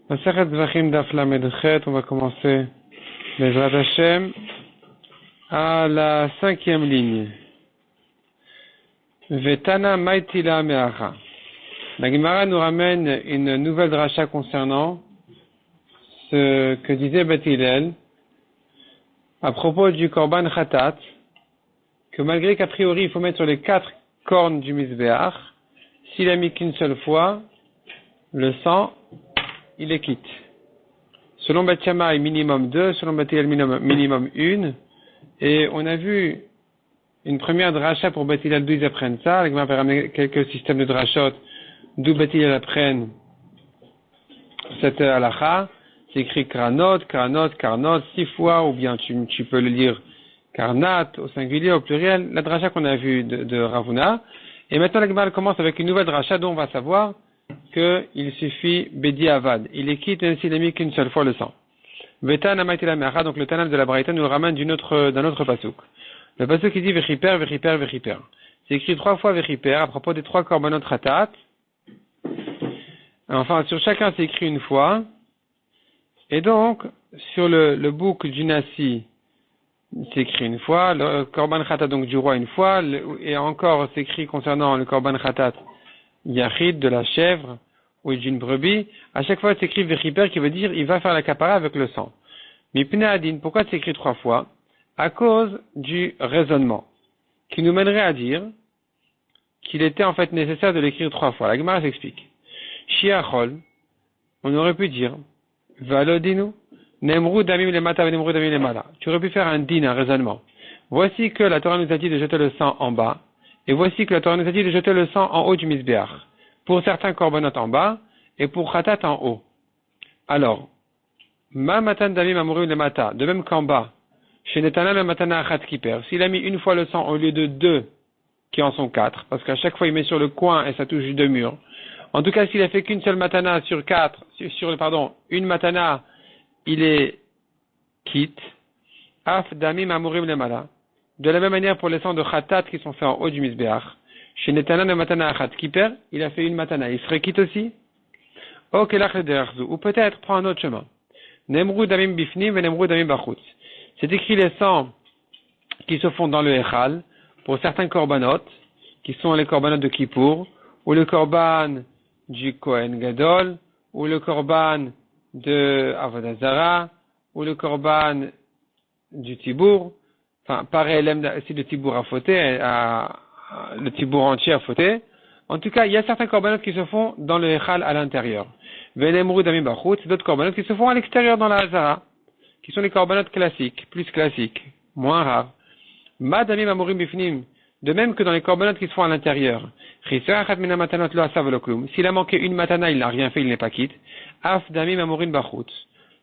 Masechet Zvachim Daf Lamed Chet, on va commencer Bezrat Hashem à la 5e ligne. Vetana Maitila Meacha. La Gemara nous ramène une nouvelle dracha concernant ce que disait Beth Hillel à propos du Korban Khatat, que malgré qu'a priori il faut mettre sur les 4 cornes du Mizbeach, s'il a mis qu'une seule fois, le sang, il est quitte. Selon Beth Shammai, minimum 2, selon Beth Hillel, minimum 1, et on a vu une première dracha pour Beth Hillel d'où ils apprennent ça, avec m'a ramené quelques systèmes de drachot d'où Beth Hillel apprennent cette halakha. C'est écrit Kranot, 6 fois, ou bien tu peux le lire Karnat, au singulier, au pluriel, la dracha qu'on a vue de Ravuna. Et maintenant la Gemara commence avec une nouvelle dracha dont on va savoir qu'il suffit Bedi Avad. Il est quitte s'il n'a mis qu'une seule fois le sang. Vetan Amaitila Meacha, donc le Tanam de la Braïta nous le ramène d'un autre pasuk. Le pasuk qui dit Vechiper. C'est écrit 3 fois Vechiper à propos des 3 korbanot khatat. Enfin, sur chacun c'est écrit une fois. Et donc, sur le bouc du Nasi, c'est écrit une fois, le korban khatat donc du roi une fois, et encore c'est écrit concernant le korban khatat yachid de la chèvre ou d'une brebis, à chaque fois c'est écrit Vechiper qui veut dire il va faire la kapara avec le sang. Mais Pneadin, pourquoi c'est écrit 3 fois? À cause du raisonnement, qui nous mènerait à dire qu'il était en fait nécessaire de l'écrire 3 fois. La Gemara s'explique. Shiachol, on aurait pu dire Valodinu, Nemru damim lemata nemru damim lemala. Tu aurais pu faire un din, un raisonnement. Voici que la Torah nous a dit de jeter le sang en bas, et voici que la Torah nous a dit de jeter le sang en haut du Mizbeach. Pour certains korbanot en bas, et pour khatat en haut. Alors, ma matan damim amuru lemata, de même qu'en bas, chez Netana le matana achat kiper, s'il a mis une fois le sang au lieu de 2, qui en sont 4, parce qu'à chaque fois il met sur le coin et ça touche 2 murs. En tout cas, s'il a fait qu'une seule matana une matana, il est quitte. Af damim amurim lemala. De la même manière pour les sangs de khatat qui sont faits en haut du Mizbeach. Chez Netana le matana achat kiper, il a fait une matana, il serait quitte aussi. Ou peut-être prend un autre chemin. Nemru damim bifnim ve nemru damim bachutz. C'est écrit les sangs qui se font dans le Echal, pour certains korbanot, qui sont les korbanot de Kippour, ou le korban du Kohen Gadol, ou le korban de Avodah Zara, ou le korban du Tibour, enfin, pareil, si le Tibour a fauté, le Tibour entier a fauté. En tout cas, il y a certains korbanot qui se font dans le Echal à l'intérieur. Venemru damim bachutz, d'autres korbanot qui se font à l'extérieur dans la Hazara, qui sont les korbanot classiques, plus classiques, moins rares. Ma damim amurim bifnim, de même que dans les korbanot qui se font à l'intérieur. S'il a manqué une matana, il n'a rien fait, il n'est pas quitte. Af damim amurim bachutz.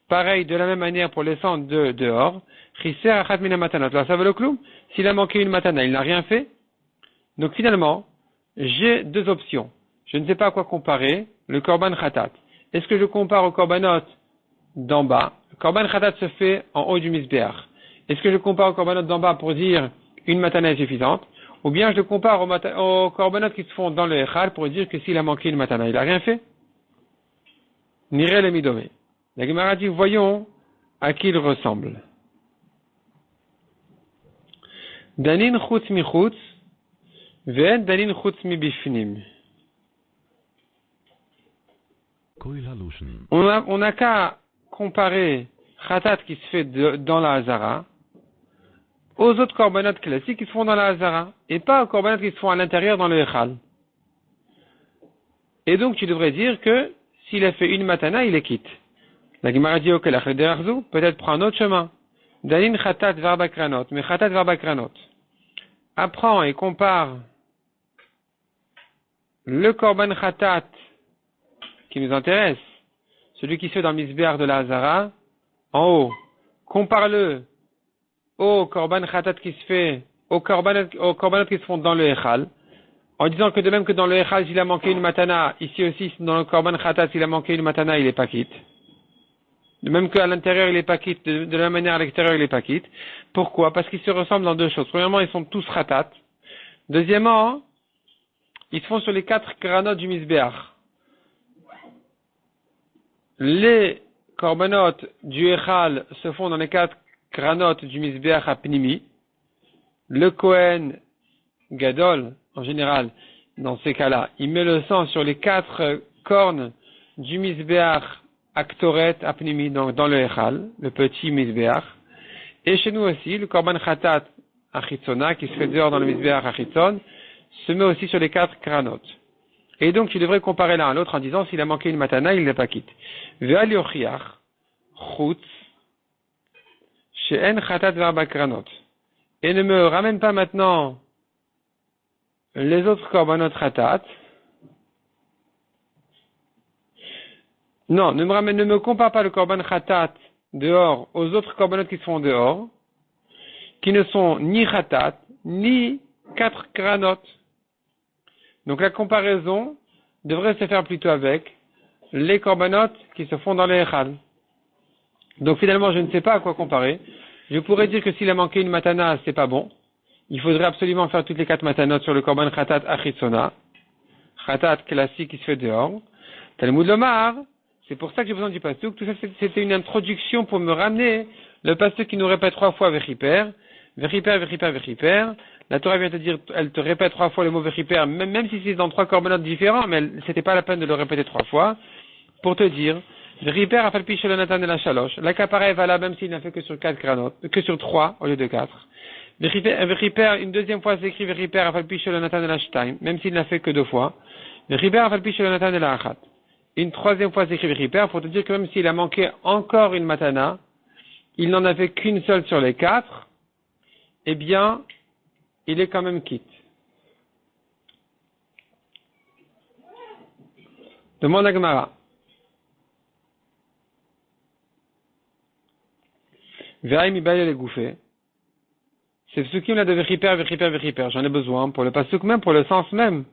Pareil, de la même manière pour les sangs de dehors. S'il a manqué une matana, il n'a rien fait. Donc finalement, j'ai 2 options. Je ne sais pas à quoi comparer le korban khatat. Est-ce que je compare au korbanot d'en bas? Le korban khatat se fait en haut du Mizbeach. Est-ce que je compare au korbanot d'en bas pour dire une matana est suffisante? Ou bien je le compare aux korbanot qui se font dans le Echal pour dire que s'il a manqué une matana, il n'a rien fait? Nireh le midome. La Gemara dit, voyons à qui il ressemble. Danin chutz mi chutz, ve'en danin chutz mi bifnim. On n'a qu'à comparer khatat qui se fait dans la Hazara aux autres korbanot classiques qui se font dans la Hazara, et pas aux korbanot qui se font à l'intérieur dans le Echal. Et donc tu devrais dire que s'il a fait une matana, il est quitte. La Gemara dit peut-être prend un autre chemin. Dalin khatat varba kranot, mais khatat varba kranot. Apprends et compare le korban khatat qui nous intéresse, celui qui se fait dans le Mizbeach de la Hazara, en haut. Compare-le au korban khatat qui se fait, au korbanot qui se font dans le Echal, en disant que de même que dans le Echal, s'il a manqué une matana, ici aussi, dans le korban khatat, s'il a manqué une matana, il est pas quitte. De même qu'à l'intérieur, il est pas quitte, de la même manière à l'extérieur, il est pas quitte. Pourquoi? Parce qu'ils se ressemblent dans 2 choses. Premièrement, ils sont tous khatat. Deuxièmement, ils se font sur les 4 granot du Mizbeach. les korbanot du Echal se font dans les 4 kranot du Mizbeach Apnimi. Le Kohen Gadol, en général, dans ces cas-là, il met le sang sur les 4 cornes du Mizbeach Aktoret Apnimi, donc dans le Echal, le petit Mizbeach. Et chez nous aussi, le Korban Khatat Achitzona, qui se fait dehors dans le Mizbeach Achitzon, se met aussi sur les 4 kranot. Et donc, tu devrais comparer l'un à l'autre en disant, s'il a manqué une matana, il ne l'a pas quitte. Ve'al yochiach, chutz, she'en khatat ve'arba kranot. Et ne me ramène pas maintenant les autres korbanot khatat. Non, ne me compare pas le korban khatat dehors aux autres korbanot qui se font dehors, qui ne sont ni khatat, ni 4 kranot. Donc la comparaison devrait se faire plutôt avec les korbanot qui se font dans les echal. Donc finalement, je ne sais pas à quoi comparer. Je pourrais dire que s'il a manqué une matana, c'est pas bon. Il faudrait absolument faire toutes les 4 matanot sur le korban khatat achitzona. Khatat classique qui se fait dehors. Talmud Lomar, c'est pour ça que j'ai besoin du pasuk. Tout ça, c'était une introduction pour me ramener le pasuk qui nous répète 3 fois vechiper. Vechiper, vechiper, vechiper. La Torah vient te dire, elle te répète 3 fois le mot vechiper, même si c'est dans 3 korbanot différents, mais c'était pas la peine de le répéter 3 fois, pour te dire, vechiper afalpi shelonatan de la shalosh. La kapara est valable même s'il n'a fait que sur 4 kranot, que sur 3 au lieu de 4. Vechiper, une deuxième fois c'est écrit vechiper afalpi shelonatan de la shtaim, même s'il n'a fait que 2 fois. Vechiper afalpi shelonatan de la achat. Une troisième fois c'est écrit vechiper pour te dire que même s'il a manqué encore une matana, il n'en avait qu'une seule sur les 4, eh bien, il est quand même quitte. Demande à Gemara. Ve'aï mi baï le gouffé. C'est ce qui me l'a de vechiper, vechiper, vechiper. J'en ai besoin pour le pasuk même, pour le sens même.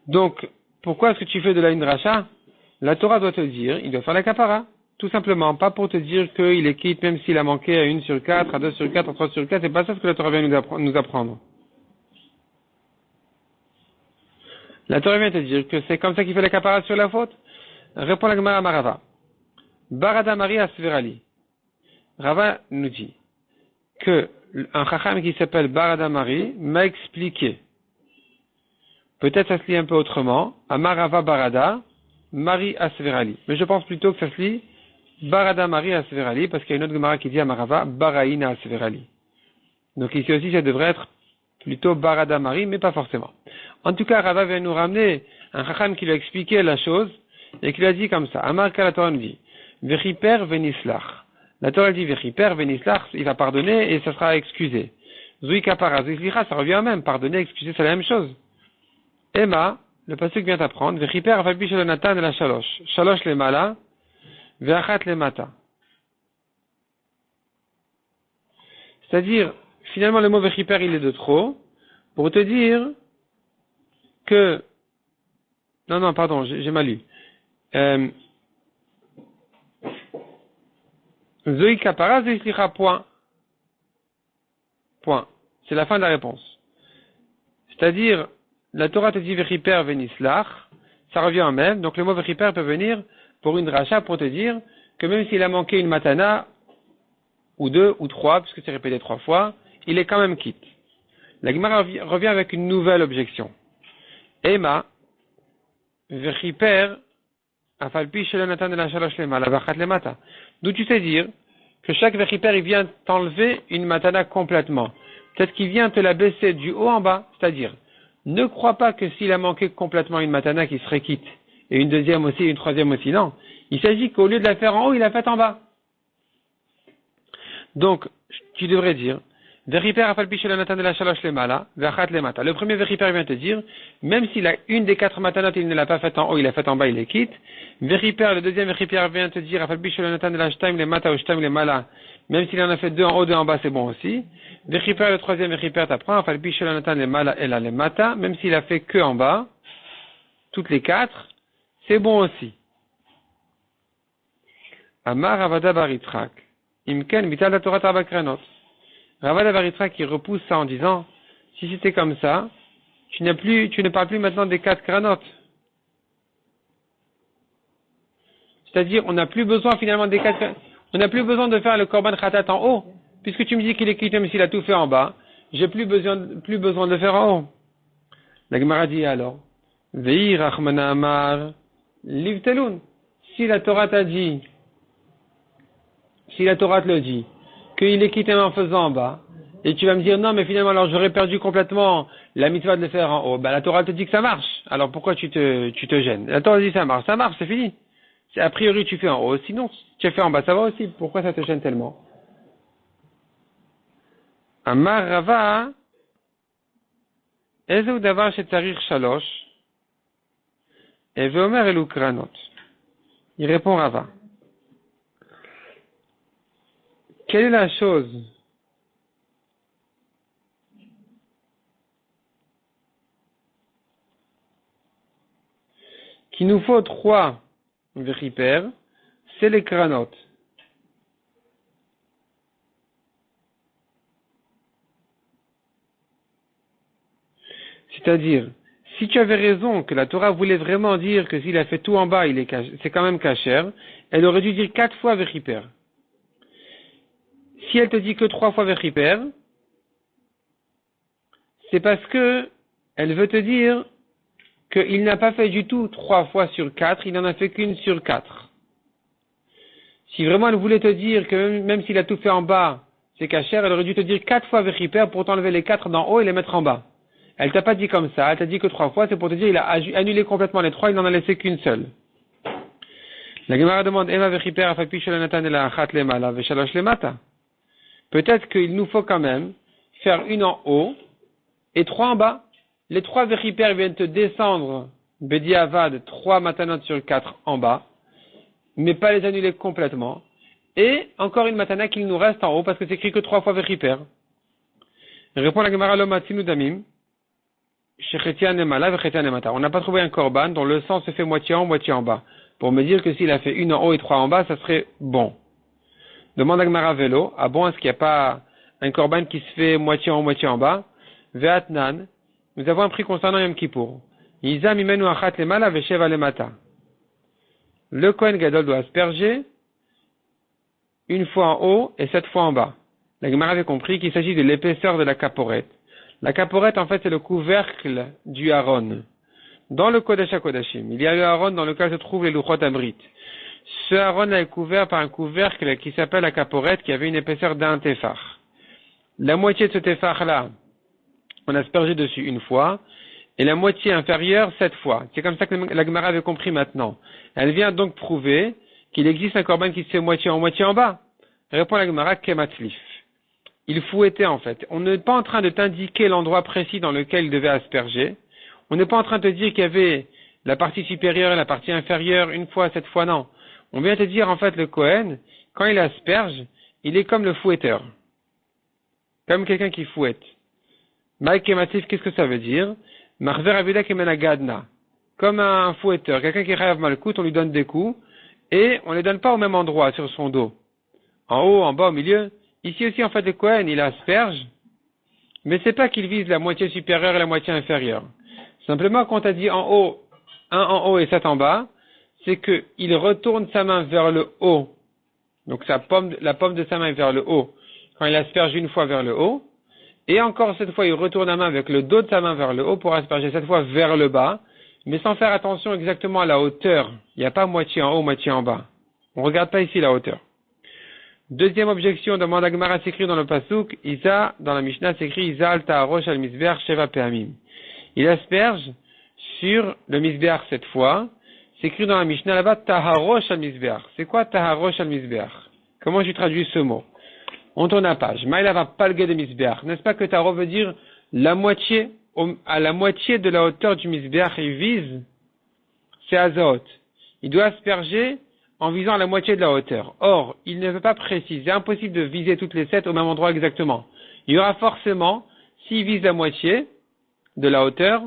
Donc, pourquoi est-ce que tu fais de la indracha? La Torah doit te dire, il doit faire la kapara. Tout simplement, pas pour te dire qu'il est quitte même s'il a manqué à 1 sur 4, à 2 sur 4, à 3 sur 4, c'est pas ça ce que la Torah vient nous apprendre. La Torah vient te dire que c'est comme ça qu'il fait la kapara sur la faute. Répond la Gemara Marava. Barada Mari Asverali. Rava nous dit que un chacham qui s'appelle Barada Mari m'a expliqué. Peut-être ça se lit un peu autrement. Amarava Barada, Mari Asverali. Mais je pense plutôt que ça se lit Barada Mari Asverali, parce qu'il y a une autre Gemara qui dit Amarava Baraïna Asverali. Donc ici aussi, ça devrait être plutôt Barada Mari, mais pas forcément. En tout cas, Rava vient nous ramener un chacham qui lui a expliqué la chose, et qui lui a dit comme ça. Amar la Torah nous dit, Vechiper venislach. La Torah dit Vechiper venislach, il va pardonner et ça sera excusé. Zui kapara, zui slicha, ça revient au même. Pardonner, excuser, c'est la même chose. Emma, le pasuk vient apprendre, Vechiper afalpi shelonatan de la shalosh. Shalosh le mala, ve'achat le mata. C'est-à-dire, finalement, le mot vechiper, il est de trop, pour te dire que, non, pardon, j'ai mal lu. Zoi kapara, zoi slicha, point. C'est la fin de la réponse. C'est-à-dire, la Torah te dit vechiper venislach, ça revient en même, donc le mot vechiper peut venir pour une dracha pour te dire que même s'il a manqué une matana, ou 2, ou 3, puisque c'est répété 3 fois, il est quand même quitte. La Gemara revient avec une nouvelle objection. Emma, vechiper, afalpi shelonatan de la shalosh lema, la vachat le mata. D'où tu sais dire que chaque vechiper, il vient t'enlever une matana complètement. Peut-être qu'il vient te la baisser du haut en bas, c'est-à-dire, ne crois pas que s'il a manqué complètement une matana, qu'il serait quitte. Et une deuxième aussi, une troisième aussi, non. Il s'agit qu'au lieu de la faire en haut, il l'a faite en bas. Donc, tu devrais dire, Vechiper afalpi shelonatan de la shalosh lemala, vachat le mata. Le premier vechiper vient te dire, même s'il a une des 4 matanot, il ne l'a pas faite en haut, il l'a faite en bas, il est quitte. Vechiper, le deuxième vechiper vient te dire, afalpi shelonatan de la shtaim le mata ou shtaim le mala, même s'il en a fait 2 en haut, 2 en bas, c'est bon aussi. Vechiper, le troisième vechiper t'apprend, afalpi shelonatan le mala et la le mata, même s'il a fait que en bas, toutes les 4, c'est bon aussi. Amar Avada Baritrak, Imken Vital la Torah Tabakranot. Ravada Baritra qui repousse ça en disant, si c'était comme ça, tu ne parles plus maintenant des 4 kranotes. C'est-à-dire, on n'a plus besoin finalement des quatre, on n'a plus besoin de faire le korban khatat en haut, puisque tu me dis qu'il est quitte même s'il a tout fait en bas, j'ai plus besoin de le faire en haut. La Gemara dit alors, Ve'i Rachmana Amar, Livtelun. Si la Torah t'a dit, si la Torah te le dit, qu'il est quitté en faisant en bas, et tu vas me dire, non, mais finalement, alors j'aurais perdu complètement la mitzvah de le faire en haut. Ben, la Torah te dit que ça marche. Alors pourquoi tu te gênes? La Torah dit ça marche, c'est fini. C'est a priori tu fais en haut, sinon tu as fait en bas, ça va aussi. Pourquoi ça te gêne tellement? Amar Rava, Ezeu davar shetzarich shalosh, et veomer elu kranot. Il répond Rava. Quelle est la chose qu'il nous faut 3 véripères, c'est les kranot. C'est-à-dire, si tu avais raison que la Torah voulait vraiment dire que s'il a fait tout en bas, c'est quand même kasher, elle aurait dû dire 4 fois véripère. Si elle te dit que 3 fois véripère, c'est parce que elle veut te dire qu'il n'a pas fait du tout 3 fois sur 4, il n'en a fait qu'une sur 4. Si vraiment elle voulait te dire que même s'il a tout fait en bas, c'est kasher, elle aurait dû te dire 4 fois véripère pour t'enlever les 4 d'en haut et les mettre en bas. Elle t'a pas dit comme ça, elle t'a dit que 3 fois, c'est pour te dire il a annulé complètement les 3, il n'en a laissé qu'une seule. La Gemara demande, Ema véripère afapi sholanatan ela achat lemala veshalosh lemata. Peut-être qu'il nous faut quand même faire une en haut et 3 en bas. Les 3 véripères viennent te descendre, Bedi Avad, 3 matanot sur 4 en bas, mais pas les annuler complètement. Et encore une matana qu'il nous reste en haut, parce que c'est écrit que 3 fois véripère. Répond la Gemara Lomatinu Damim, Shechetian Nemala, Vechetian Nemata. On n'a pas trouvé un korban dont le sang se fait moitié en haut, moitié en bas. Pour me dire que s'il a fait une en haut et 3 en bas, ça serait bon. Demande à Gemara Velo, ah bon, est-ce qu'il n'y a pas un korban qui se fait moitié en haut, moitié en bas? Ve'atnan, nous avons appris concernant Yom Kippour. Yiza mimenu achat lemala vesheva lemata. Le Kohen Gadol doit asperger une fois en haut et 7 fois en bas. La Gemara avait compris qu'il s'agit de l'épaisseur de la caporette. La caporette, en fait, c'est le couvercle du Aaron. Dans le Kodesh HaKodashim, il y a le Aaron dans lequel se trouvent les Luchot Abrit. Ce Aaron est couvert par un couvercle qui s'appelle la caporette, qui avait une épaisseur d'un téphar. La moitié de ce téphar-là, on a aspergé dessus une fois, et la moitié inférieure 7 fois. C'est comme ça que la Gemara avait compris maintenant. Elle vient donc prouver qu'il existe un korban qui se fait moitié en bas. Répond la Gemara, Kematlif. Il fouettait en fait. On n'est pas en train de t'indiquer l'endroit précis dans lequel il devait asperger. On n'est pas en train de te dire qu'il y avait la partie supérieure et la partie inférieure une fois, 7 fois, non. On vient te dire en fait le Kohen, quand il asperge, il est comme le fouetteur. Comme quelqu'un qui fouette. Mike Kematif, qu'est-ce que ça veut dire? Marver Avida Kemenagadna. Comme un fouetteur. Quelqu'un qui rêve mal coûte, on lui donne des coups, et on ne les donne pas au même endroit, sur son dos. En haut, en bas, au milieu. Ici aussi, en fait, le Kohen, il asperge, mais c'est pas qu'il vise la moitié supérieure et la moitié inférieure. Simplement, quand on a dit en haut, 1 en haut et 7 en bas, c'est qu'il retourne sa main vers le haut. Donc, la paume de sa main est vers le haut. Quand il asperge une fois vers le haut, et encore cette fois, il retourne la main avec le dos de sa main vers le haut pour asperger cette fois vers le bas, mais sans faire attention exactement à la hauteur. Il n'y a pas moitié en haut, moitié en bas. On ne regarde pas ici la hauteur. Deuxième objection, demande à Gemara, s'écrit dans le Pasuk, Isa, dans la Mishnah, s'écrit Isa al ta'arosh al misbeach sheva pe'amim. Il asperge sur le misbeach 7 fois. S'écrit dans la Mishnah là-bas, Taharosh al misbeach. C'est quoi Taharosh al misbeach? Comment je traduis ce mot? On tourne la page. Maïla va palguer de misbeach. N'est-ce pas que Taro veut dire la moitié, à la moitié de la hauteur du misbeach, il vise, c'est Azot. Il doit asperger en visant la moitié de la hauteur. Or, il ne veut pas préciser, impossible de viser toutes les 7 au même endroit exactement. Il y aura forcément, s'il vise la moitié de la hauteur,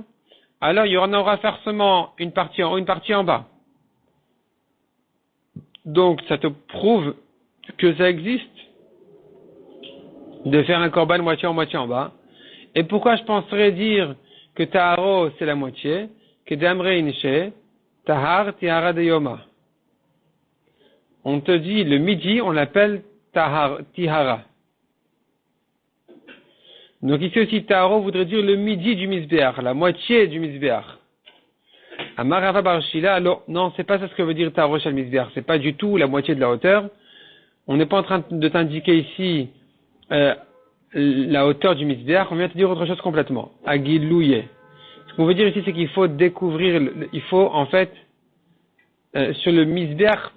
alors il y en aura forcément une partie en haut, une partie en bas. Donc, ça te prouve que ça existe de faire un korban moitié en bas. Et pourquoi je penserais dire que Taharo c'est la moitié, que Damre Inche, Tahar Tihara de Yoma. on te dit le midi, on l'appelle Tihara. Donc ici aussi, Taharo voudrait dire le midi du Misbéach, la moitié du Misbéach. Amarava Barshila, alors, non, c'est pas ça ce que veut dire Taharo Shal Misbéach, c'est pas du tout la moitié de la hauteur. On n'est pas en train de t'indiquer ici la hauteur du Misbéach, on vient te dire autre chose complètement. Agilouye. Ce qu'on veut dire ici, c'est qu'il faut découvrir, il faut en fait, sur le Misbéach,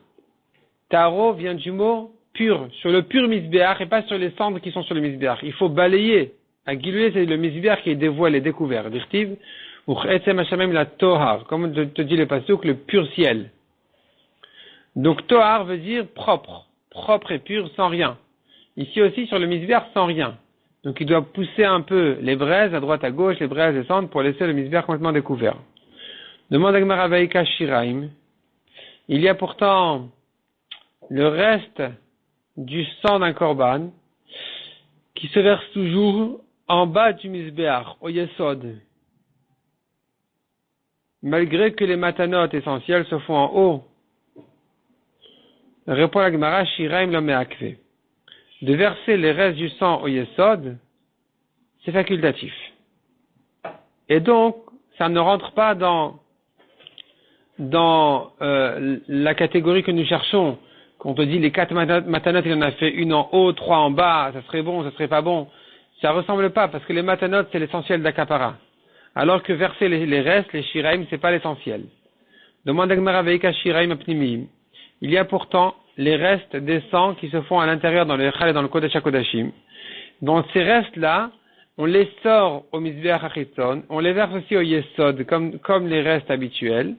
Taharo vient du mot pur, sur le pur Misbéach et pas sur les cendres qui sont sur le Misbéach. Il faut balayer. Agilouye, c'est le Misbéach qui est dévoilé, découvert. Dirtiv, ou Ch'etzem Hashamem la Tohar, comme te dit le pasuk, le pur ciel. Donc Tohar veut dire propre. Propre et pur, sans rien. Ici aussi, sur le Misbéach, sans rien. Donc il doit pousser un peu les braises à droite à gauche, les braises descendre pour laisser le Misbéach complètement découvert. Demande à Gemara Veika Shiraim. Il y a pourtant le reste du sang d'un korban qui se verse toujours en bas du Misbéach, au Yesod. Malgré que les matanotes essentielles se font en haut. Répond la Gemara, Shiraim lo me'akve. De verser les restes du sang au Yesod, c'est facultatif. Et donc, ça ne rentre pas dans la catégorie que nous cherchons. Quand on te dit les 4 matanotes, il en a fait une en haut, 3 en bas, ça serait bon, ça serait pas bon. Ça ressemble pas, parce que les matanotes, c'est l'essentiel d'Akapara. Alors que verser les restes, les Shiraim, c'est pas l'essentiel. Demande à Gemara Veika Shiraim apnimim. Il y a pourtant les restes des sangs qui se font à l'intérieur dans le Echal et dans le Kodesh HaKodashim. Donc ces restes-là, on les sort au Mizbeach HaChitzon, on les verse aussi au Yesod, comme les restes habituels,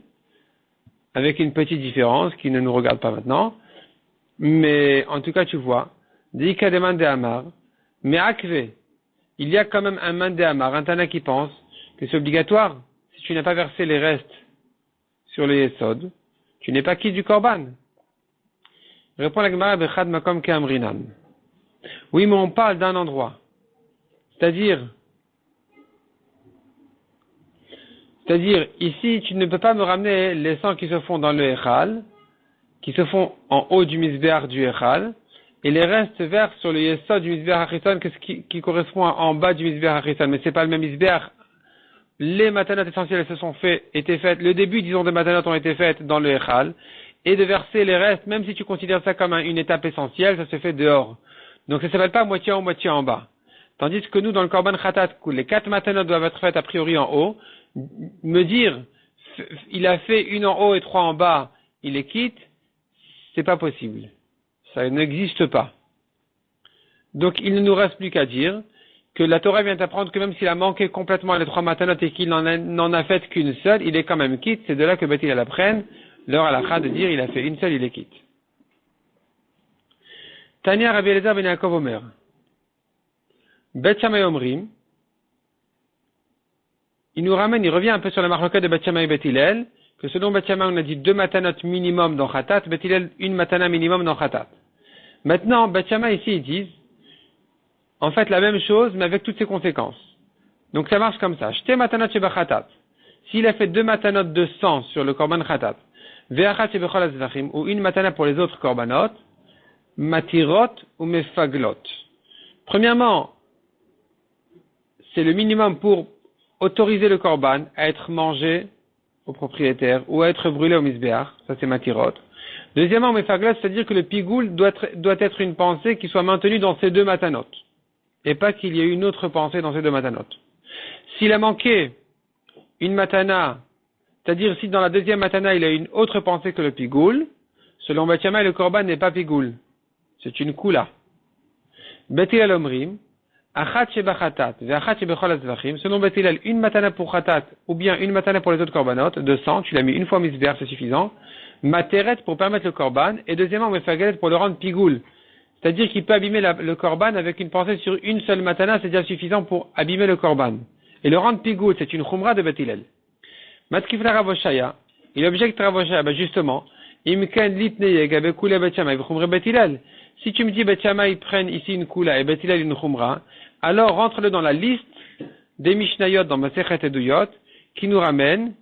avec une petite différence qui ne nous regarde pas maintenant. Mais en tout cas, tu vois, Dika de Mande Amar, mais Akve, il y a quand même un Mande Amar, un Tana qui pense que c'est obligatoire. Si tu n'as pas versé les restes sur le Yesod, tu n'es pas quitte du Korban. Répond la Gemara Bechad Makom Ke'amrinan. Oui, mais on parle d'un endroit. C'est-à-dire, ici, tu ne peux pas me ramener les sangs qui se font dans le Echal, qui se font en haut du Mizbeach du Echal, et les restes versent sur le Yesod du Mizbeach HaChitzon, qui correspond en bas du Mizbeach HaChitzon. Mais c'est pas le même Mizbeach. Les matanotes essentielles étaient faites, le début, disons, des matanotes ont été faites dans le Echal, et de verser les restes, même si tu considères ça comme une étape essentielle, ça se fait dehors. Donc ça ne s'appelle pas moitié en haut, moitié en bas. Tandis que nous, dans le Korban Khatat, les 4 matanotes doivent être faites a priori en haut, me dire, il a fait une en haut et 3 en bas, il les quitte, c'est pas possible. Ça n'existe pas. Donc il ne nous reste plus qu'à dire que la Torah vient d'apprendre que même s'il a manqué complètement les 3 matanotes et qu'il n'en a fait qu'une seule, il est quand même quitte. C'est de là que Beth Hillel apprenne leur halakha de dire il a fait une seule, il est quitte. Tania Rabbi Eliezer ben Yaakov Omer. Beth Shammai Omrim. Il nous ramène, il revient un peu sur la marloquette de Beth Shammai et Beth Hillel, que selon Beth Shammai on a dit 2 matanotes minimum dans Khatat, Beth Hillel 1 matana minimum dans Khatat. Maintenant, Beth Shammai ici ils disent en fait la même chose mais avec toutes ses conséquences. Donc ça marche comme ça. Shte matanot sheba Khatat. S'il a fait 2 matanotes de sang sur le korban Khatat, ve'achat shebechol hazvachim, ou une matana pour les autres korbanot, matirot ou mefaglot. Premièrement, c'est le minimum pour autoriser le korban à être mangé au propriétaire ou à être brûlé au misbéach, ça c'est matirot. Deuxièmement, mefaglot, c'est-à-dire que le pigoul doit être une pensée qui soit maintenue dans ces 2 matanot, et pas qu'il y ait une autre pensée dans ces 2 matanot. S'il a manqué une matana, c'est-à-dire si dans la deuxième matana il a une autre pensée que le pigoul, selon Beth Shammai le korban n'est pas pigoul, c'est une kula. Beth Hillel omrim, achat sheba khatat, ve'achat shebechol hazvachim, selon Beth Hillel, une matana pour khatat, ou bien une matana pour les autres korbanot, de sang, tu l'as mis une fois misbéach, c'est suffisant, materet pour permettre le korban, et deuxièmement mefagelet pour le rendre pigoul. C'est-à-dire qu'il peut abîmer le korban avec une pensée sur une seule matana, c'est déjà suffisant pour abîmer le korban. Et le rendre pigoul, c'est une chumra de Beth Hillel. Matkifla Ravoshaya, il objecte Ravoshaya, justement, imken litneyeg avec kula Beth Shammai v'chumra Beth Hillel. Si tu me dis Beth Shammai prennent ici une kula et Beth Hillel une chumra, alors rentre-le dans la liste des Mishnayot dans Masechet Eduyot qui nous ramène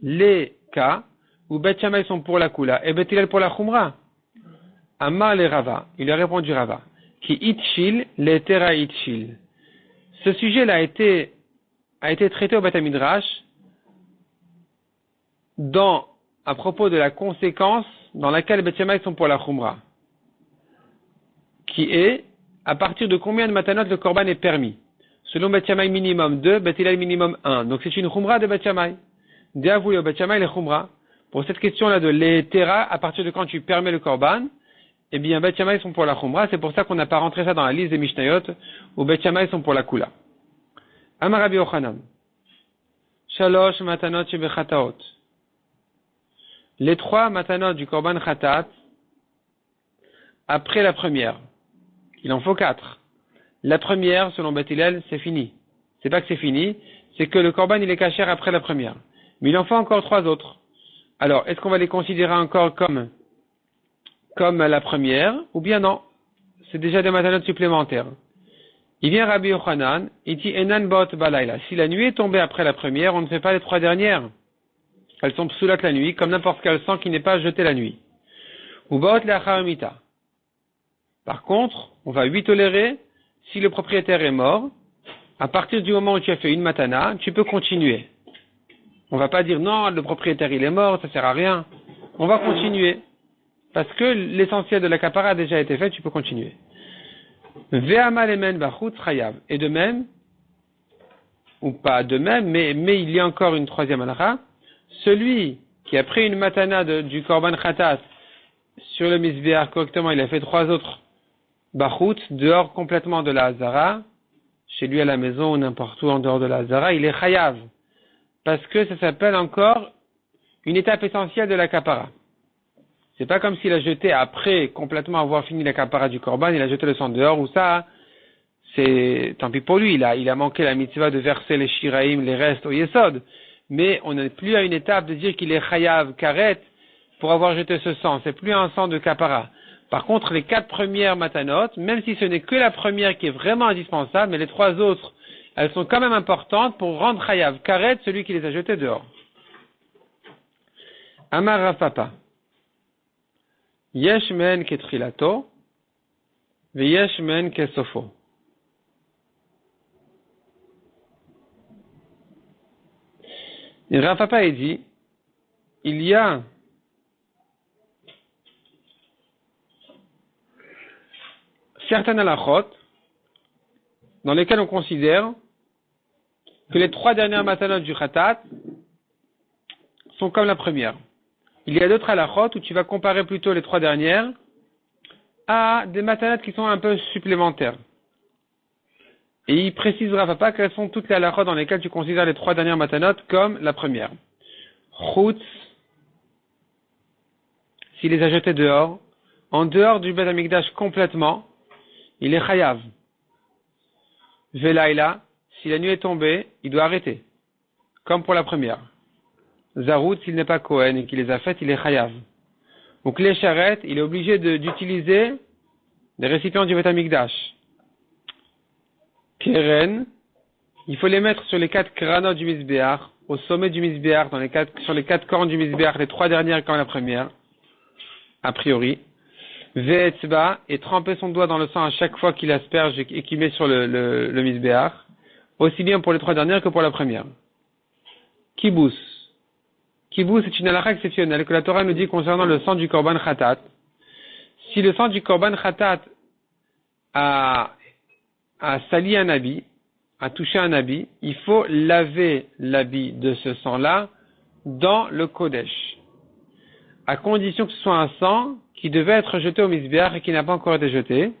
les cas ou Bet Shammai sont pour la Kula et Bet Hillel pour la Khumra? Amar le Rava, il a répondu Rava, qui itchil le tera itchil. Ce sujet-là a été traité au Beth Midrash à propos de la conséquence dans laquelle Bet Shammai sont pour la Khumra, qui est à partir de combien de matanot le korban est permis. Selon Bet Shammai minimum 2, Bet Hillel minimum 1. Donc c'est une Khumra de Bet Shammai. Déavoué au Bet Shammai les Khumra. Pour cette question-là de l'Etera, à partir de quand tu permets le korban, eh bien Bet Shammai sont pour la Khumra. C'est pour ça qu'on n'a pas rentré ça dans la liste des Mishnayot, où Bet Shammai sont pour la Kula. Amar Rabbi Yochanan. Shalosh matanot shebechataot. Les 3 matanot du korban chatat, après la première. Il en faut 4. La première, selon Bet Hillel, c'est fini. C'est pas que c'est fini, c'est que le korban il est kasher après la première. Mais il en faut encore 3 autres. Alors, est-ce qu'on va les considérer encore comme la première, ou bien non? C'est déjà des matanot supplémentaires. Il vient Rabbi Yochanan, il dit Enan bot balayla. Si la nuit est tombée après la première, on ne fait pas les 3 dernières. Elles sont psulat la nuit, comme n'importe quel sang qui n'est pas jeté la nuit. Ou bot le'acharmita. Par contre, on va lui tolérer, si le propriétaire est mort, à partir du moment où tu as fait une matana, tu peux continuer. On va pas dire non, le propriétaire il est mort, ça sert à rien. On va continuer. Parce que l'essentiel de la kapara a déjà été fait, tu peux continuer. Ve'ama lemen bachutz chayav. Et de même, ou pas de même, mais il y a encore une troisième halakha, celui qui a pris une matana du korban khatat sur le misbéach correctement, il a fait 3 autres bachutz, dehors complètement de la hazara, chez lui à la maison ou n'importe où en dehors de la hazara, il est chayav. Parce que ça s'appelle encore une étape essentielle de la kapara. C'est pas comme s'il a jeté après complètement avoir fini la kapara du korban, il a jeté le sang dehors, ou ça, c'est, tant pis pour lui, il a manqué la mitzvah de verser les shiraim, les restes au yesod. Mais on n'est plus à une étape de dire qu'il est chayav karet pour avoir jeté ce sang. C'est plus un sang de kapara. Par contre, les 4 premières matanot, même si ce n'est que la première qui est vraiment indispensable, mais les 3 autres, elles sont quand même importantes pour rendre chayav karet celui qui les a jetés dehors. Amar Rav Papa. Yesh men ketrilato, ve yesh men kesofo. Et Rav Papa a dit, il y a certaines halachot dans lesquelles on considère que les 3 dernières matanot du khatat sont comme la première. Il y a d'autres halachot où tu vas comparer plutôt les 3 dernières à des matanot qui sont un peu supplémentaires. Et il précisera pas quelles sont toutes les halachot dans lesquelles tu considères les 3 dernières matanot comme la première. Chutz, s'il les a jetés dehors, en dehors du Beth Amikdash complètement, il est chayav. Velaïla, si la nuit est tombée, il doit arrêter. Comme pour la première. Zarout, s'il n'est pas Kohen et qu'il les a faites, il est chayav. Donc les charrettes, il est obligé d'utiliser des récipients du Beth Amikdash. Keren, il faut les mettre sur les 4 kranot du Mizbeach, au sommet du Mizbeach, sur les 4 cornes du Mizbeach, les 3 dernières comme la première, a priori. Ve'etzba, et tremper son doigt dans le sang à chaque fois qu'il asperge et qu'il met sur le Mizbeach, aussi bien pour les 3 dernières que pour la première. Kibous. Kibous est une halakha exceptionnelle que la Torah nous dit concernant le sang du korban khatat. Si le sang du korban khatat a sali un habit, a touché un habit, il faut laver l'habit de ce sang-là dans le Kodesh. À condition que ce soit un sang qui devait être jeté au Mizbeach et qui n'a pas encore été jeté.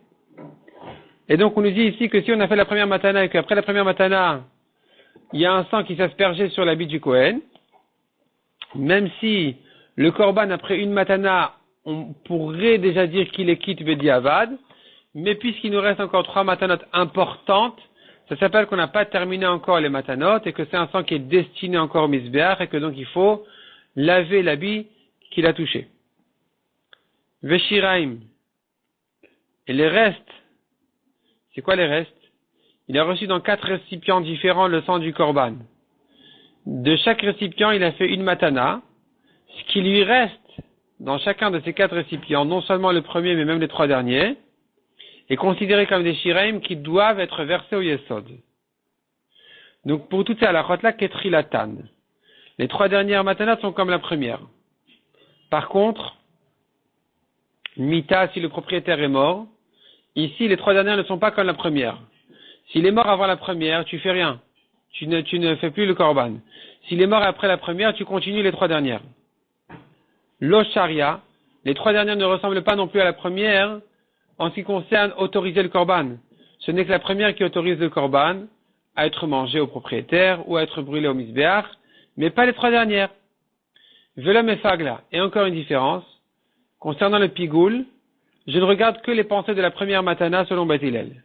Et donc on nous dit ici que si on a fait la première matana et qu'après la première matana, il y a un sang qui s'aspergeait sur l'habit du Kohen, même si le korban après une matana, on pourrait déjà dire qu'il est quitte bediavad, mais puisqu'il nous reste encore 3 matanot importantes, ça s'appelle qu'on n'a pas terminé encore les matanot et que c'est un sang qui est destiné encore au Mizbeach et que donc il faut laver l'habit qu'il a touché. Veshiraim. Et les restes, c'est quoi les restes? Il a reçu dans 4 récipients différents le sang du korban. De chaque récipient, il a fait une matana. ce qui lui reste dans chacun de ces 4 récipients, non seulement le premier, mais même les 3 derniers, est considéré comme des shireim qui doivent être versés au yesod. Donc, pour toutes ces halachot-là, ketrilatan. Les 3 dernières matanot sont comme la première. Par contre, mita, si le propriétaire est mort, ici, les 3 dernières ne sont pas comme la première. S'il est mort avant la première, tu fais rien. Tu ne fais plus le korban. S'il est mort après la première, tu continues les 3 dernières. L'osharia, les 3 dernières ne ressemblent pas non plus à la première en ce qui concerne autoriser le korban. Ce n'est que la première qui autorise le korban à être mangé au propriétaire ou à être brûlé au misbéach, mais pas les 3 dernières. Velom et fagla. Et encore une différence. Concernant le pigoul, je ne regarde que les pensées de la première matana selon Beth Hillel.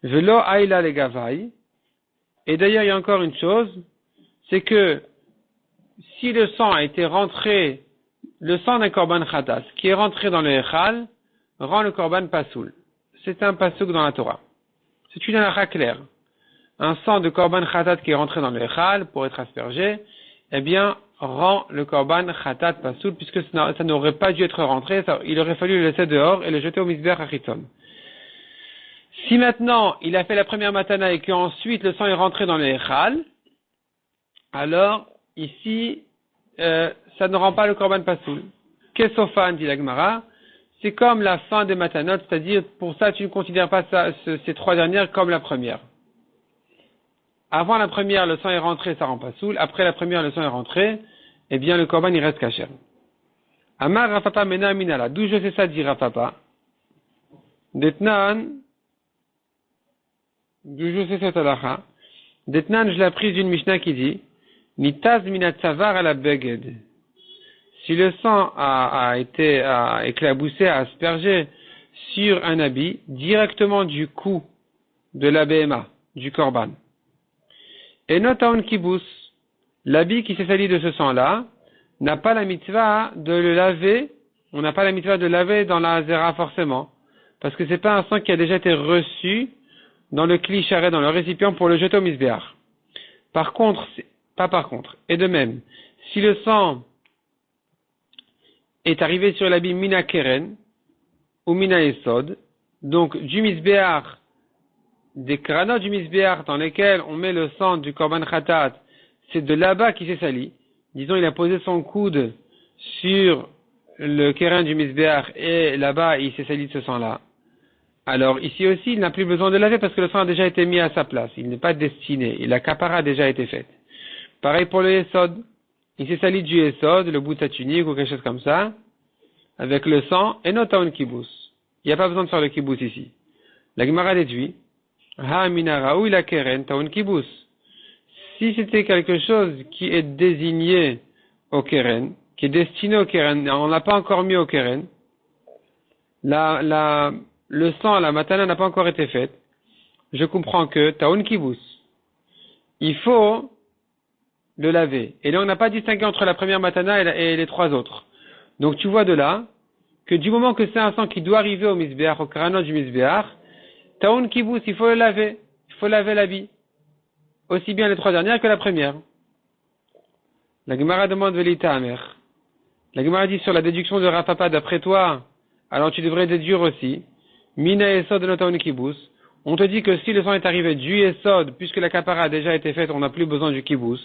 Velo aïla le gavai. Et d'ailleurs, il y a encore une chose, c'est que si le sang a été rentré, le sang d'un korban khatas, qui est rentré dans le echal, rend le korban pasoul. C'est un pasouk dans la Torah. C'est une halakha claire. Un sang de korban khatat qui est rentré dans le echal pour être aspergé, eh bien, rend le korban khatat pasoul, puisque ça n'aurait pas dû être rentré, il aurait fallu le laisser dehors et le jeter au misbéach achiton. Si maintenant, il a fait la première matana et qu'ensuite le sang est rentré dans le echal, alors, ici, ça ne rend pas le korban pasoul. Kesofan, dit la Gemara, c'est comme la fin des matanot, c'est-à-dire, pour ça, tu ne considères pas ces 3 dernières comme la première. Avant la première, le sang est rentré, ça rend pasoul. Après la première, le sang est rentré, eh bien, le korban, il reste kasher. Amar Rafapa mena minala. D'où je sais ça, dit Rafapa. Detnan, d'où je sais cette halakha. Detnan, je l'ai appris d'une Mishnah qui dit, Nitaz minatzavar à la beged. Si le sang a été éclaboussé, a aspergé sur un habit, directement du cou de la BMA, du korban. Et notaun kibous, l'habit qui s'est sali de ce sang-là, n'a pas la mitzvah de le laver, on n'a pas la mitzvah de laver dans la zera forcément, parce que c'est pas un sang qui a déjà été reçu dans le kli charret, dans le récipient pour le jeter au misbéach. Par contre, et de même, si le sang est arrivé sur l'habit mina keren ou mina esod, donc du misbéach, des kranot du misbéach dans lesquels on met le sang du korban khatat, c'est de là-bas qui s'est sali. Disons, il a posé son coude sur le keren du misbéach et là-bas il s'est sali de ce sang-là. Alors ici aussi, il n'a plus besoin de laver parce que le sang a déjà été mis à sa place. Il n'est pas destiné et la kapara a déjà été faite. Pareil pour le esod. Il s'est sali du esod, le bout de sa tunique ou quelque chose comme ça, avec le sang et non taun kibous. Il n'y a pas besoin de faire le kibous ici. La Gemara déduit, ha minara ou la keren taun kibous. Si c'était quelque chose qui est désigné au keren, qui est destiné au keren, on l'a pas encore mis au keren, le sang à la matana n'a pas encore été fait, je comprends que taun kibous. Il faut le laver. Et là, on n'a pas distingué entre la première matana et les 3 autres. Donc, tu vois de là, que du moment que c'est un sang qui doit arriver au misbéach, au kranot du misbéach, taun kibous, il faut le laver. Il faut laver l'habit. Aussi bien les 3 dernières que la première. La Gemara demande velita amer. La Gemara dit sur la déduction de Rafapa, d'après toi, alors tu devrais déduire aussi, mina esod no taun kibous. On te dit que si le sang est arrivé du esod, puisque la kapara a déjà été faite, on n'a plus besoin du kibous,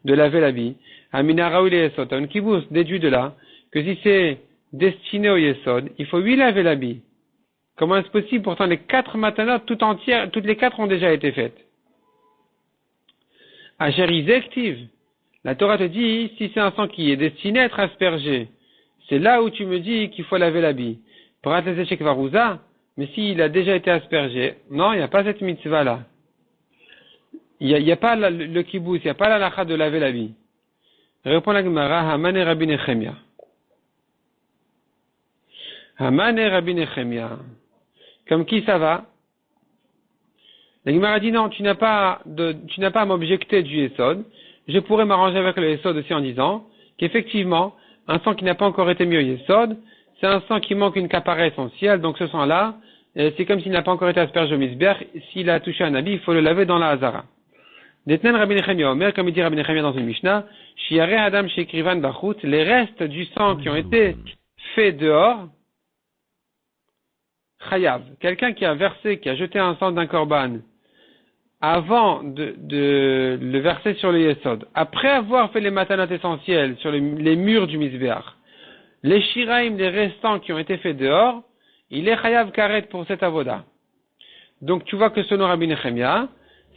de laver l'habit. Amina raoul et esod, taun kibous, déduit de là, que si c'est destiné au esod, il faut lui laver l'habit. Comment est-ce possible? Pourtant, les 4 matanot tout entières, toutes les 4 ont déjà été faites. Achérisective. La Torah te dit, si c'est un sang qui est destiné à être aspergé, c'est là où tu me dis qu'il faut laver l'habit. Mais s'il a déjà été aspergé, non, il n'y a pas cette mitzvah-là. Il n'y a pas le kibous, il n'y a pas la lacha de laver l'habit. Répond la Gemara, Haman et Rabbi Nechemia. Haman et Rabbi Nechemia. Comme qui ça va? La Gemara dit non, tu n'as pas à m'objecter du Esod. Je pourrais m'arranger avec le Esod aussi en disant qu'effectivement, un sang qui n'a pas encore été mis au Esod, c'est un sang qui manque une kapara essentielle, donc ce sang-là, c'est comme s'il n'a pas encore été aspergé au misbéach. S'il a touché un habit, il faut le laver dans la hazara. Detnen Rabbi Nechemia Omer, comme il dit Rabbi Nechemia dans une Mishnah, Shiare Adam Shekrivan Bachut, les restes du sang qui ont été faits dehors, Chayav, quelqu'un qui a versé, qui a jeté un sang d'un korban, avant de le verser sur le Yesod, après avoir fait les matanot essentiels sur les murs du Mizbeach, les Shiraim, les restants qui ont été faits dehors, il est Chayav Karet pour cette avoda. Donc tu vois que selon Rabbi Nechemia,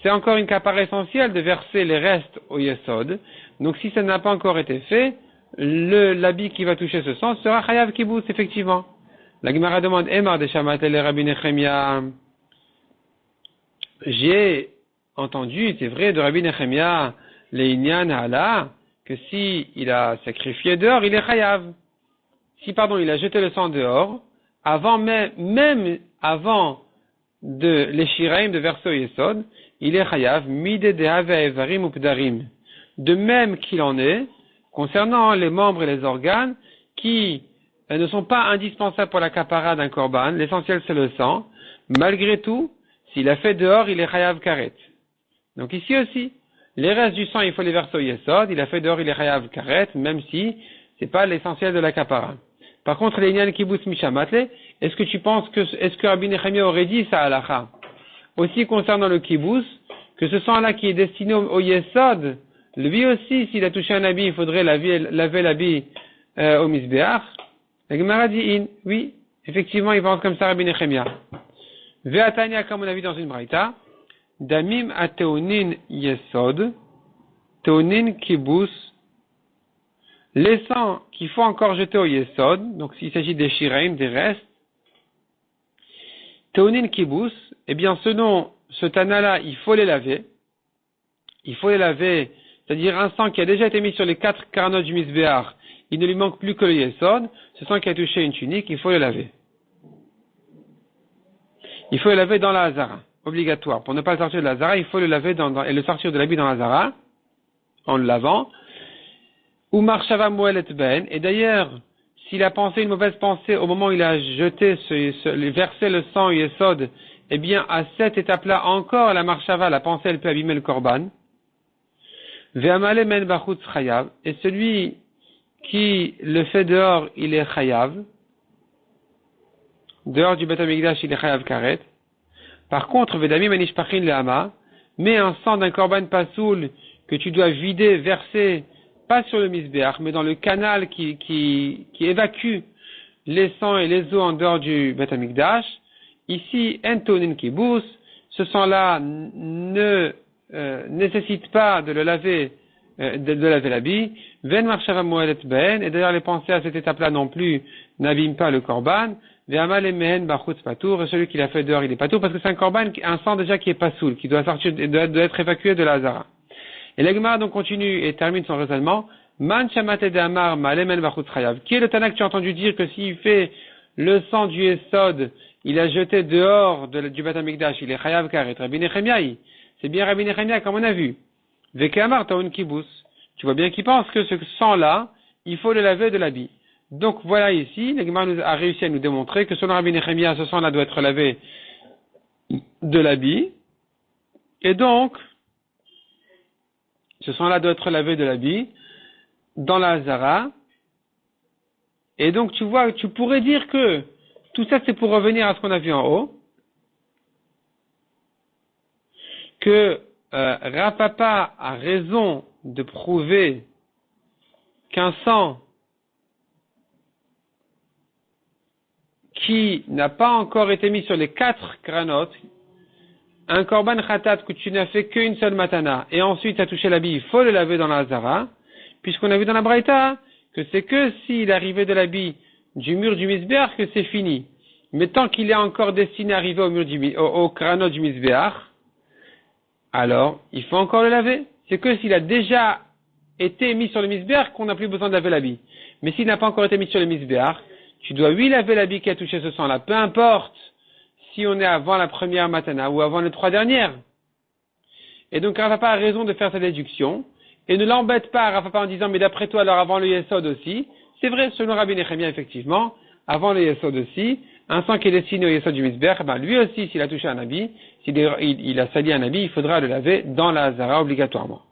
c'est encore une capara essentielle de verser les restes au Yesod. Donc si ça n'a pas encore été fait, l'habit qui va toucher ce sang sera Chayav Kibbutz, effectivement. La Gemara demande, Emar de Shamat el Rabbi Nechemia. J'ai entendu, c'est vrai, de Rabbi Nechemia, les Inyan Hala, que si il a sacrifié dehors, il est Chayav. Si, il a jeté le sang dehors, même avant de les Shiraim de verser au Yesod, il est Chayav, Mide de Have Evarim ou Pdarim. De même qu'il en est, concernant les membres et les organes, qui ne sont pas indispensables pour la kapara d'un korban, l'essentiel c'est le sang, malgré tout, s'il a fait dehors, il est Chayav Karet. Donc ici aussi, les restes du sang, il faut les verser au Yesod, il a fait dehors, il est Chayav Karet, même si c'est pas l'essentiel de la kapara. Par contre, les Inyan Kibbutz Mishamatle, est-ce que Rabbi Nechemia aurait dit ça à l'Acha? Aussi concernant le Kibbutz, que ce sang-là qui est destiné au Yesod, lui aussi, s'il a touché un habit, il faudrait laver l'habit au Mizbeach. La Gemara dit oui, effectivement, il pense comme ça Rabbi Nechemia. Ve'atania, comme on a vu dans une braïta, damim ateonin Yesod, teonin Kibbutz, les sangs qu'il faut encore jeter au Yesod, donc s'il s'agit des Shiraim, des restes, Teonin Kibbutz, eh bien selon ce Tana-là, il faut les laver. Il faut les laver, c'est-à-dire un sang qui a déjà été mis sur les 4 carnot du Mizbeach, il ne lui manque plus que le Yesod, ce sang qui a touché une tunique, il faut le laver. Il faut le laver dans la Hazara, obligatoire. Pour ne pas le sortir de la Hazara, il faut le laver et le sortir de l'habit dans la Hazara, en le lavant. Ou marshava moelet ben, et d'ailleurs, s'il a pensé une mauvaise pensée au moment où il a versé le sang Yesod, eh bien, à cette étape-là encore, la marshava, la pensée, elle peut abîmer le korban. Ve'amale men bachutz chayav, et celui qui le fait dehors, il est chayav. Dehors du Beth Amikdash, il est chayav karet. Par contre, vedami manish pachin le'ama, mais un sang d'un korban pasoul que tu dois vider, verser, pas sur le Mizbeach, mais dans le canal qui évacue les sangs et les eaux en dehors du Beth Amikdash. Ici, Entonin Kibbutz, ce sang-là ne nécessite pas de le laver, de laver l'habit. Ven marshava moelet ben, et d'ailleurs les pensées à cette étape-là non plus n'abîment pas le korban. Ve'amal emehen bachutz patour, et celui qui l'a fait dehors, il est patour, parce que c'est un korban, un sang déjà qui est pasoul, qui doit sortir, doit être évacué de la Hazara. Et la Gemara donc continue et termine son raisonnement. Man shamate de amar malemen bachutz chayav. Qui est le Tana que tu as entendu dire que s'il fait le sang du Yesod, il a jeté dehors du Beth Amikdash, il est chayav karet. Rabbi Nechemia, c'est bien Rabbi Nechemia comme on a vu. Veke amar taun kibbutz. Tu vois bien qu'il pense que ce sang-là, il faut le laver de l'habit. Donc voilà ici, la Gemara a réussi à nous démontrer que selon Rabbi Nechemia, ce sang-là doit être lavé de l'habit. Et donc, ce sang-là doit être lavé de l'habit dans la Hazara. Et donc, tu vois, tu pourrais dire que tout ça, c'est pour revenir à ce qu'on a vu en haut. Que Rav Papa a raison de prouver qu'un sang qui n'a pas encore été mis sur les 4 granotes, un korban khatat que tu n'as fait qu'une seule matana, et ensuite tu as touché l'habit, il faut le laver dans la Hazara, puisqu'on a vu dans la Braïta que c'est que s'il arrivait de l'habit du mur du Mizbeach que c'est fini. Mais tant qu'il est encore destiné à arriver au kranot du Mizbeach, alors il faut encore le laver. C'est que s'il a déjà été mis sur le Mizbeach qu'on n'a plus besoin de laver l'habit. Mais s'il n'a pas encore été mis sur le Mizbeach, tu dois laver l'habit qui a touché ce sang-là, peu importe si on est avant la première matana ou avant les 3 dernières. Et donc Rav Papa a raison de faire sa déduction, et ne l'embête pas Rav Papa en disant mais d'après toi alors avant le Yesod aussi. C'est vrai selon Rabbi Nechemia effectivement, avant le Yesod aussi, un sang qui est destiné au Yesod du Mizbeach, ben lui aussi, s'il a touché un habit, s'il il a sali un habit, il faudra le laver dans la Hazara obligatoirement.